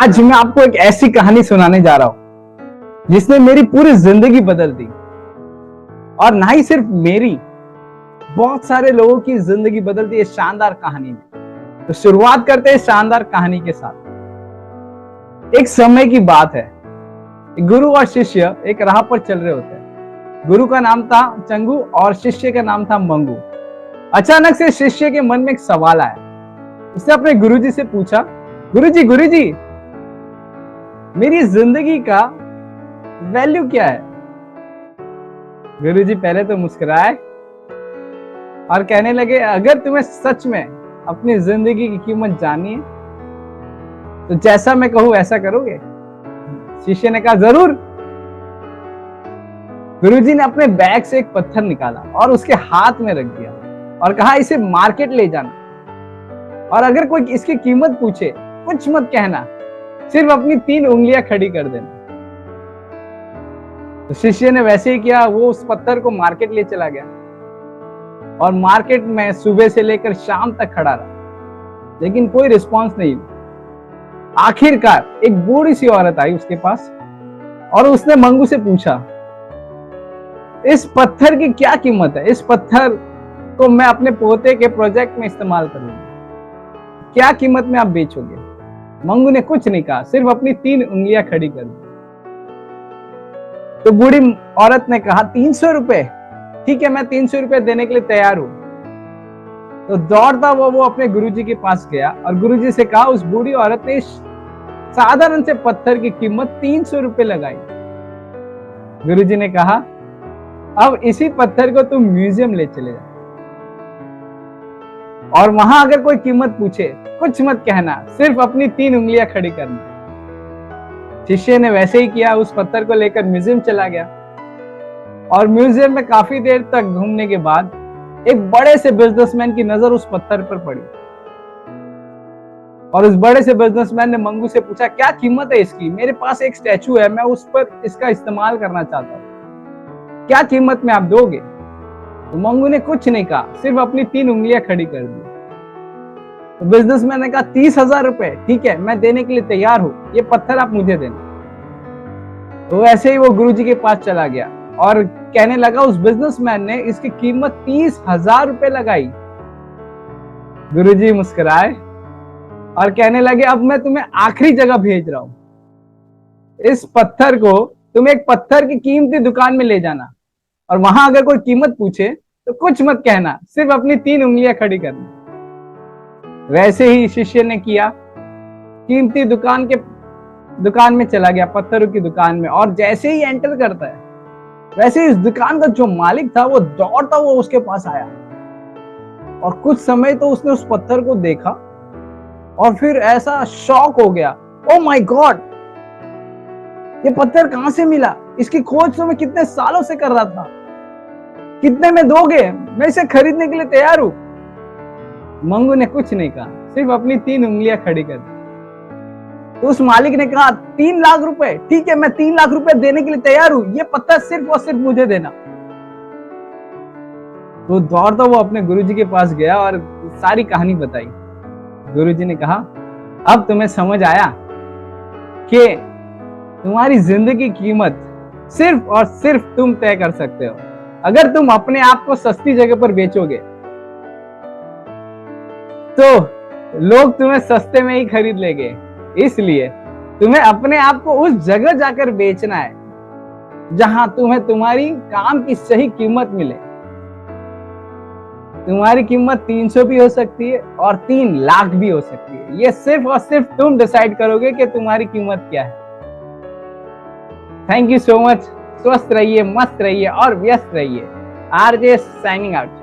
आज मैं आपको एक ऐसी कहानी सुनाने जा रहा हूं जिसने मेरी पूरी जिंदगी बदल दी। और ना ही सिर्फ मेरी, बहुत सारे लोगों की जिंदगी बदल दी इस शानदार कहानी में। तो शुरुआत करते हैं इस शानदार कहानी के साथ। एक समय की बात है, गुरु और शिष्य एक राह पर चल रहे होते हैं। गुरु का नाम था चंगू और शिष्य का नाम था मंगू। अचानक से शिष्य के मन में एक सवाल आया। उसने अपने गुरुजी से पूछा, गुरुजी, मेरी जिंदगी का वैल्यू क्या है? गुरुजी पहले तो मुस्कुराए और कहने लगे, अगर तुम्हें सच में अपनी जिंदगी की कीमत जाननी है तो जैसा मैं कहूं ऐसा करोगे? शिष्य ने कहा, जरूर। गुरुजी ने अपने बैग से एक पत्थर निकाला और उसके हाथ में रख दिया और कहा, इसे मार्केट ले जाना और अगर कोई इसकी कीमत पूछे कुछ मत कहना, सिर्फ अपनी 3 उंगलियां खड़ी कर देना। तो शिष्य ने वैसे ही किया। वो उस पत्थर को मार्केट ले चला गया और मार्केट में सुबह से लेकर शाम तक खड़ा रहा, लेकिन कोई रिस्पांस नहीं। आखिरकार एक बूढ़ी सी औरत आई उसके पास और उसने मंगू से पूछा, इस पत्थर की क्या कीमत है? इस पत्थर को मैं अपने पोते के प्रोजेक्ट में इस्तेमाल करूंगा, क्या कीमत में आप बेचोगे? मंगू ने कुछ नहीं कहा, सिर्फ अपनी 3 उंगलियां खड़ी कर दी। तो बूढ़ी औरत ने कहा, 300 रुपए? ठीक है, मैं 300 रुपए देने के लिए तैयार हूं। तो दौड़ता वो अपने गुरुजी के पास गया और गुरुजी से कहा, उस बूढ़ी औरत ने साधारण से पत्थर की कीमत 300 रुपए लगाई। गुरुजी ने कहा, अब इसी पत्थर को तुम म्यूजियम ले चले जाओ और वहां अगर कोई कीमत पूछे कुछ मत कहना, सिर्फ अपनी 3 उंगलियां खड़ी करना। शिष्य ने वैसे ही किया। उस पत्थर को लेकर म्यूजियम चला गया और म्यूजियम में काफी देर तक घूमने के बाद एक बड़े से बिजनेसमैन की नजर उस पत्थर पर पड़ी और उस बड़े से बिजनेसमैन ने मंगू से पूछा, क्या कीमत है इसकी? मेरे पास एक स्टैचू है, मैं उस पर इसका इस्तेमाल करना चाहता हूं, क्या कीमत में आप दोगे? तो मंगू ने कुछ नहीं कहा, सिर्फ अपनी 3 उंगलियां खड़ी कर दी। तो बिजनेसमैन ने कहा, 30,000 रुपए? ठीक है, मैं देने के लिए तैयार हूं, ये पत्थर आप मुझे देना। तो ऐसे ही वो गुरुजी के पास चला गया और कहने लगा, उस बिजनेसमैन ने इसकी कीमत 30,000 रुपए लगाई। गुरुजी मुस्कुराए और कहने लगे, अब मैं तुम्हें आखिरी जगह भेज रहा हूं। इस पत्थर को तुम एक पत्थर की कीमती दुकान में ले जाना और वहां अगर कोई कीमत पूछे तो कुछ मत कहना, सिर्फ अपनी 3 उंगलियां खड़ी करना। वैसे ही शिष्य ने किया। कीमती दुकान में चला गया, पत्थरों की दुकान में, और जैसे ही एंटर करता है वैसे ही इस दुकान का जो मालिक था वो दौड़ता हुआ उसके पास आया और कुछ समय तो उसने उस पत्थर को देखा और फिर ऐसा शॉक हो गया, ओ माय गॉड, ये पत्थर कहां से मिला? इसकी खोज तो मैं कितने सालों से कर रहा था, कितने में दोगे? मैं इसे खरीदने के लिए तैयार हूं। मंगू ने कुछ नहीं कहा, सिर्फ अपनी 3 उंगलियां खड़ी कर दी। तो उस मालिक ने कहा, 3 लाख रुपए? ठीक है, मैं 3 लाख रुपए देने के लिए तैयार हूं, ये पत्थर सिर्फ और सिर्फ मुझे देना। तो दौड़ता वो अपने गुरुजी के पास गया और सारी कहानी बताई। गुरुजी ने कहा, अब तुम्हें समझ आया कि तुम्हारी जिंदगी की कीमत सिर्फ और सिर्फ तुम तय कर सकते हो। अगर तुम अपने आप को सस्ती जगह पर बेचोगे तो लोग तुम्हें सस्ते में ही खरीद लेंगे। इसलिए तुम्हें अपने आप को उस जगह जाकर बेचना है जहां तुम्हें तुम्हारी काम की सही कीमत मिले। तुम्हारी कीमत 300 भी हो सकती है और 3 लाख भी हो सकती है। ये सिर्फ और सिर्फ तुम डिसाइड करोगे कि तुम्हारी कीमत क्या है। Thank you so much. स्वस्थ रहिए, मस्त रहिए और व्यस्त रहिए। RJ signing out.